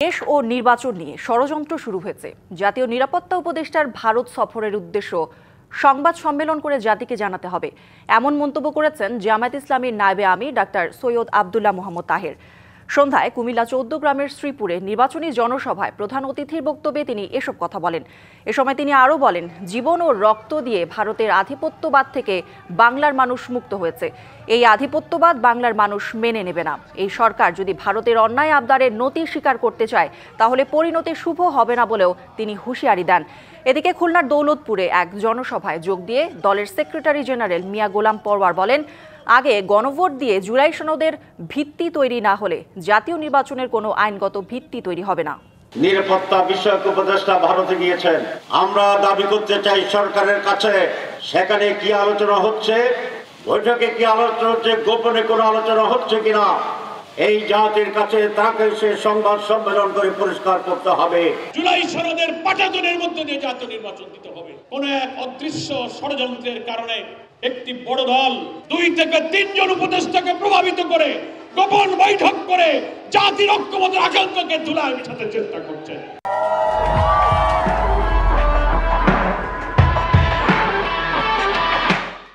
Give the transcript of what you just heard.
দেশ ও নির্বাচন নিয়ে ষড়যন্ত্র শুরু হয়েছে। জাতীয় নিরাপত্তা উপদেষ্টার ভারত সফরের উদ্দেশ্য সংবাদ সম্মেলন করে জাতিকে জানাতে হবে, এমন মন্তব্য করেছেন জামায়াত ইসলামীর নায়েবে আমির ডাক্তার সৈয়দ আব্দুল্লাহ মোহাম্মদ তাহের। সন্ধ্যায় কুমিল্লা ১৪ গ্রামের শ্রীপুরে নির্বাচনী জনসভায় প্রধান অতিথির বক্তব্যে তিনি এসব কথা বলেন। এ সময় তিনি আরও বলেন, জীবন ও রক্ত দিয়ে ভারতের আধিপত্যবাদ থেকে বাংলার মানুষ মুক্ত হয়েছে। এই আধিপত্যবাদ বাংলার মানুষ মেনে নেবে না। এই সরকার যদি ভারতের অন্যায় আবদারের নতি স্বীকার করতে চায় তাহলে পরিণতি শুভ হবে না বলেও তিনি হুঁশিয়ারি দেন। এদিকে খুলনার দৌলতপুরে এক জনসভায় যোগ দিয়ে দলের সেক্রেটারি জেনারেল মিয়া গোলাম পরওয়ার বলেন, আগে গণভোট দিয়ে জুলাই সনদের ভিত্তি তৈরি না হলে জাতীয় নির্বাচনের কোনো আইনগত ভিত্তি তৈরি হবে না। নিরাপত্তা বিষয়ক উপদেষ্টা ভারতে গিয়েছেন। আমরা দাবি করতে চাই সরকারের কাছে, সেখানে কি আলোচনা হচ্ছে, বৈঠকে কি আলোচনা হচ্ছে, গোপনে কোনো আলোচনা হচ্ছে কিনা, এই জাতির কাছে তাকে সে সংবাদ সম্মেলন করে পরিষ্কার করতে হবে। জুলাই সনদের পাঠাতনের মধ্য দিয়ে জাতীয় নির্বাচন দিতে হবে। কোন এক অদৃশ্য ষড়যন্ত্রের কারণে একটি বড় দল 2 থেকে 3 জন উপদেষ্টাকে প্রভাবিত করে গোপন বৈঠক করে জাতির ঐক্যমতের আকাঙ্ক্ষাকে ধুলায় মিশাতে চেষ্টা করছে।